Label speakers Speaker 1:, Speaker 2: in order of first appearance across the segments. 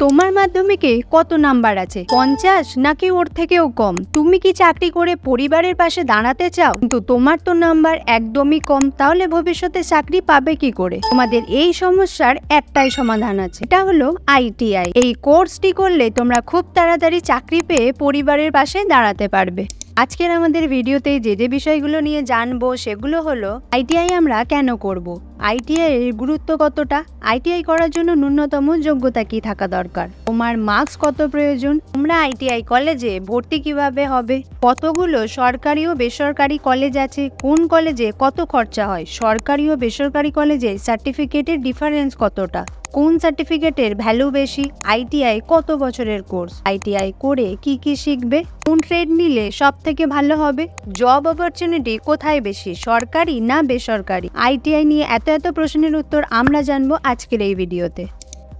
Speaker 1: তোমার মাধ্যমিকে কত নাম্বার আছে? 50 নাকি ওর থেকেও কম? তুমি কি চাকরি করে পরিবারের পাশে দাঁড়াতে চাও? কিন্তু তোমার তো নাম্বার একদমই কম, তাহলে ভবিষ্যতে চাকরি পাবে কি করে? তোমাদের এই সমস্যার একটাই সমাধান আছে, এটা হলো আইটিআই। এই কোর্সটি করলে তোমরা খুব তাড়াতাড়ি চাকরি পেয়ে পরিবারের পাশে দাঁড়াতে পারবে। আজকের আমাদের ভিডিওতে যে বিষয়গুলো নিয়ে জানবো সেগুলো হলো আইটিআই আমরা কেন করব, আইটিআই এর গুরুত্ব কতটা, আইটিআই করার জন্য ন্যূনতম যোগ্যতা কি থাকা দরকার, তোমার মার্কস কত প্রয়োজন, তোমরা আইটিআই কলেজে ভর্তি কিভাবে হবে, কতগুলো সরকারি ও বেসরকারি কলেজ আছে, কোন কলেজে কত খরচা হয়, সরকারি ও বেসরকারি কলেজে সার্টিফিকেটের ডিফারেন্স কতটা, কোন সার্টিফিকেটের ভ্যালু বেশি, আইটিআই কত বছরের কোর্স, আইটিআই করে কি কি শিখবে, কোন ট্রেড নিলে সব থেকে ভালো হবে, জব অপরচুনিটি কোথায় বেশি, সরকারি না বেসরকারি, আইটিআই নিয়ে এত প্রশ্নের উত্তর আমরা জানবো আজকের এই ভিডিওতে।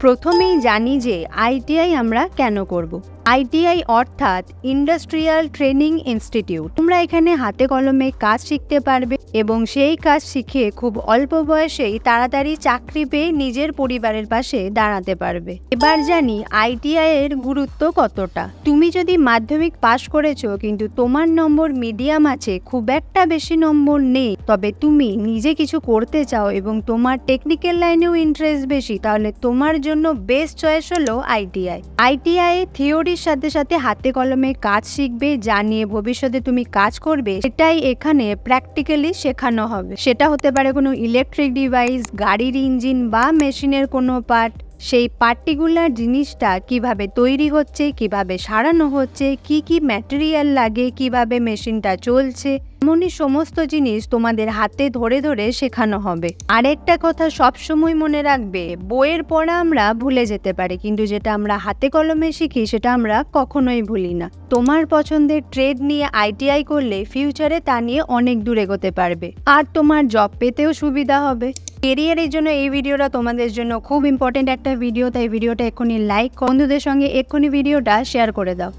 Speaker 1: প্রথমেই জানি যে আইটিআই আমরা কেন করব। আইটিআই অর্থাৎ ইন্ডাস্ট্রিয়াল ট্রেনিং ইনস্টিটিউট। তোমরা এখানে হাতে কলমে কাজ শিখতে পারবে এবং সেই কাজ শিখে খুব অল্প বয়সেই তাড়াতাড়ি চাকরি পেয়ে নিজের পরিবারের পাশে দাঁড়াতে পারবে। এবার জানি আইটিআই এর গুরুত্ব কতটা। তুমি যদি মাধ্যমিক পাশ করেছো কিন্তু তোমার নম্বর মিডিয়াম আছে, খুব একটা বেশি নম্বর নেই, তবে তুমি নিজে কিছু করতে চাও এবং তোমার টেকনিক্যাল লাইনেও ইন্টারেস্ট বেশি, তাহলে তোমার জন্য বেস্ট চয়েস হলো আইটিআই। আইটিআই থিওরির সাথে সাথে হাতে কলমে কাজ শিখবে, যা নিয়ে ভবিষ্যতে তুমি কাজ করবে সেটাই এখানে প্র্যাকটিক্যালি শেখানো হবে। সেটা হতে পারে কোনো ইলেকট্রিক ডিভাইস, গাড়ির ইঞ্জিন বা মেশিনের কোনো পার্ট, সেই পার্টিকুলার জিনিসটা কিভাবে তৈরি হচ্ছে, কিভাবে সারানো হচ্ছে, কি কি ম্যাটেরিয়াল লাগে, কিভাবে মেশিনটা চলছে, এমনই সমস্ত জিনিস তোমাদের হাতে ধরে ধরে শেখানো হবে। আরেকটা কথা সবসময় মনে রাখবে, বইয়ের পড়া আমরা ভুলে যেতে পারি, কিন্তু যেটা আমরা হাতে কলমে শিখি সেটা আমরা কখনোই ভুলি না। তোমার পছন্দের ট্রেড নিয়ে আইটিআই করলে ফিউচারে তা নিয়ে অনেক দূর এগোতে পারবে আর তোমার জব পেতেও সুবিধা হবে। কেরিয়ারের জন্য এই ভিডিওটা তোমাদের জন্য খুব ইম্পর্টেন্ট একটা ভিডিও, তাই ভিডিওটা এক্ষুনি লাইক, বন্ধুদের সঙ্গে এক্ষুনি ভিডিওটা শেয়ার করে দাও।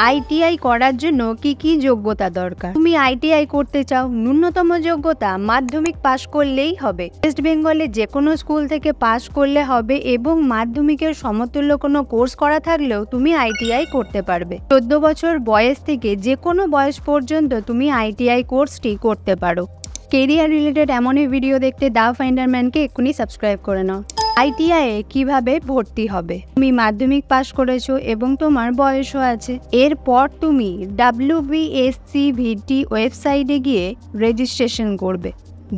Speaker 1: আইটিআই করার জন্য কি কি যোগ্যতা দরকার? তুমি আইটিআই করতে চাও, ন্যূনতম যোগ্যতা মাধ্যমিক পাশ করলেই হবে। ওয়েস্ট বেঙ্গলে যে কোনো স্কুল থেকে পাশ করলে হবে এবং মাধ্যমিকের সমতুল্য কোনো কোর্স করা থাকলেও তুমি আইটিআই করতে পারবে। 14 বছর বয়স থেকে যে কোনো বয়স পর্যন্ত তুমি আইটিআই কোর্সটি করতে পারো। কেরিয়ার রিলেটেড এমনই ভিডিও দেখতে দা ফাইন্ডার ম্যানকে এক্ষুনি সাবস্ক্রাইব করে নাও। আইটিআই এ কিভাবে ভর্তি হবে? তুমি মাধ্যমিক পাশ করেছো এবং তোমার বয়সও আছে, এরপর তুমি WBSCVT ওয়েবসাইটে গিয়ে রেজিস্ট্রেশন করবে,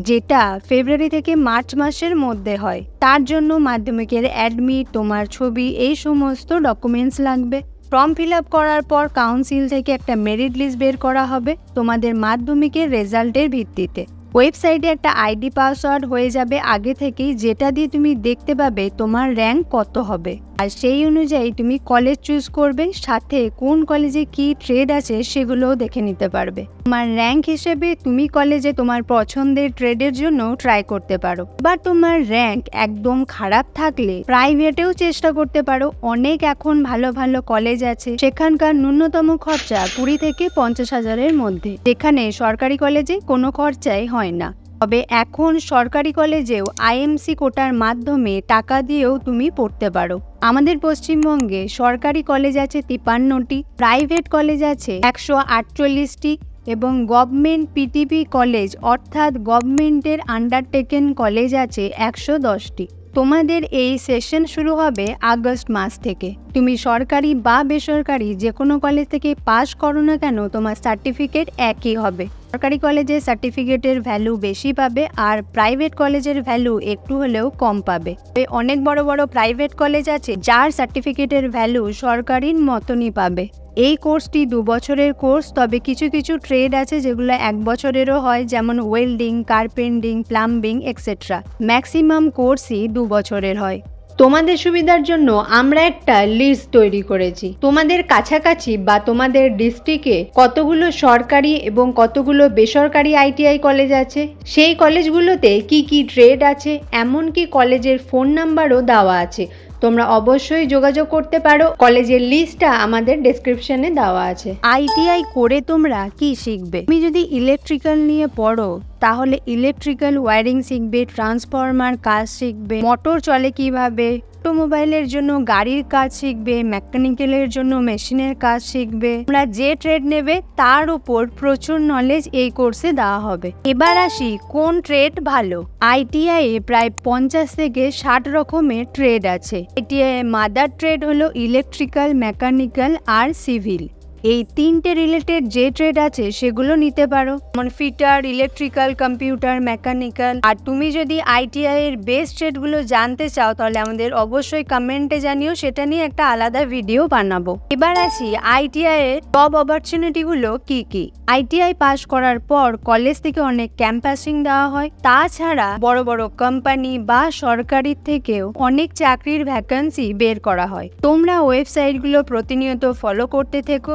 Speaker 1: যেটা ফেব্রুয়ারি থেকে মার্চ মাসের মধ্যে হয়। তার জন্য মাধ্যমিকের অ্যাডমিট, তোমার ছবি, এই সমস্ত ডকুমেন্টস লাগবে। ফর্ম ফিল আপ করার পর কাউন্সিল থেকে একটা মেরিট লিস্ট বের করা হবে তোমাদের মাধ্যমিকের রেজাল্টের ভিত্তিতে। ওয়েবসাইটে একটা আইডি পাসওয়ার্ড হয়ে যাবে আগে থেকেই, যেটা দিয়ে তুমি দেখতে পাবে তোমার র্যাঙ্ক কত হবে, আর সেই অনুযায়ী তুমি কলেজ চুজ করবে, সাথে কোন কলেজে কি ট্রেড আছে সেগুলোও দেখে নিতে পারবে। তোমার র্যাঙ্ক হিসেবে তুমি কলেজে তোমার পছন্দের ট্রেডের জন্য ট্রাই করতে পারো। বা তোমার র্যাঙ্ক একদম খারাপ থাকলে প্রাইভেটেও চেষ্টা করতে পারো। অনেক এখন ভালো ভালো কলেজ আছে, সেখানকার ন্যূনতম খরচা 20 থেকে 50 হাজারের মধ্যে, যেখানে সরকারি কলেজে কোনো খরচাই হয় না। তবে এখন সরকারি কলেজেও আইএমসি কোটার মাধ্যমে টাকা দিয়েও তুমি পড়তে পারো। আমাদের পশ্চিমবঙ্গে সরকারি কলেজ আছে 53টি, প্রাইভেট কলেজ আছে 148টি এবং গভর্নমেন্ট পিটিপি কলেজ অর্থাৎ গভর্নমেন্টের আন্ডারটেকেন কলেজ আছে 110টি। তোমাদের এই সেশন শুরু হবে আগস্ট মাস থেকে। তুমি সরকারি বা বেসরকারি যে কোনো কলেজ থেকে পাশ করো না কেন, তোমার সার্টিফিকেট একই হবে। সরকারি কলেজের সার্টিফিকেটের ভ্যালু বেশি পাবে আর প্রাইভেট কলেজের ভ্যালু একটু হলেও কম পাবে। অনেক বড় বড় প্রাইভেট কলেজ আছে যার সার্টিফিকেটের ভ্যালু সরকারির মতনই পাবে। এই কোর্সটি 2 বছরের কোর্স, তবে কিছু কিছু ট্রেড আছে যেগুলো 1 বছরেরও হয়, যেমন ওয়েল্ডিং, কার্পেন্টিং, প্লাম্বিং এক্সেট্রা। ম্যাক্সিমাম কোর্সই 2 বছরের হয়। তোমাদের সুবিধার জন্য আমরা একটা লিস্ট তৈরি করেছি। তোমাদের কাছাকাছি বা তোমাদের ডিস্ট্রিক্টে কতগুলো সরকারি এবং কতগুলো বেসরকারি আইটিআই কলেজ আছে, সেই কলেজগুলোতে কি কি ট্রেড আছে, এমনকি কলেজের ফোন নাম্বারও দেওয়া আছে। তোমরা অবশ্যই যোগাযোগ করতে পারো। কলেজের লিস্টটা আমাদের ডেসক্রিপশনে দেওয়া আছে। আইটিআই করে তোমরা কি শিখবে? তুমি যদি ইলেকট্রিক্যাল নিয়ে পড়ো তাহলে ইলেকট্রিক্যাল ওয়্যারিং শিখবে, ট্রান্সফরমার কাজ শিখবে, মোটর চলে কিভাবে, অটোমোবাইলের জন্য গাড়ির কাজ শিখবে, মেকানিক্যালের জন্য মেশিনের কাজ শিখবে। তোমরা যে ট্রেড নেবে তার উপর প্রচুর নলেজ এই কোর্সে দেওয়া হবে। এবার আসি কোন ট্রেড ভালো। আইটিআই এ প্রায় 50 থেকে 60 রকমের ট্রেড আছে। আইটিআই মাদার ট্রেড হলো ইলেকট্রিক্যাল, মেকানিক্যাল আর সিভিল। এই তিনটে রিলেটেড যে ট্রেড আছে সেগুলো নিতে পারো, যেমন ফিটার, ইলেকট্রিক্যাল, কম্পিউটার, মেকানিক্যাল। আর তুমি যদি আইটিআই এর বেস্ট ট্রেডগুলো জানতে চাও তাহলে আমাদের অবশ্যই কমেন্টে জানিও, সেটা নিয়ে একটা আলাদা ভিডিও বানাবো। এবার আসি আইটিআই এর জব অপরচুনিটিগুলো কি কি। আইটিআই পাস করার পর কলেজ থেকে অনেক ক্যাম্পাসিং দেওয়া হয়। তাছাড়া বড় বড় কোম্পানি বা সরকারি থেকেও অনেক চাকরির ভ্যাকেন্সি বের করা হয়। তোমরা ওয়েবসাইটগুলো প্রতিনিয়ত ফলো করতে থেকো,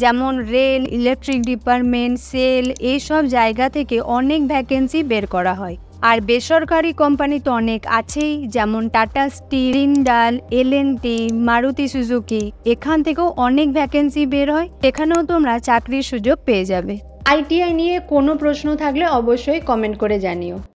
Speaker 1: যেমন রেল, ইলেকট্রিক ডিপার্টমেন্ট, সেল, এইসব জায়গা থেকে অনেক ভ্যাকেন্সি বের করা হয়। আর বেসরকারি কোম্পানি তো অনেক আছেই, যেমন টাটা স্টিল, জিন্দাল, এল&টি, মারুতি সুজুকি। এখান থেকেও অনেক ভ্যাকেন্সি বের হয়, এখানেও তোমরা চাকরির সুযোগ পেয়ে যাবে। আইটিআই নিয়ে কোনো প্রশ্ন থাকলে অবশ্যই কমেন্ট করে জানিও।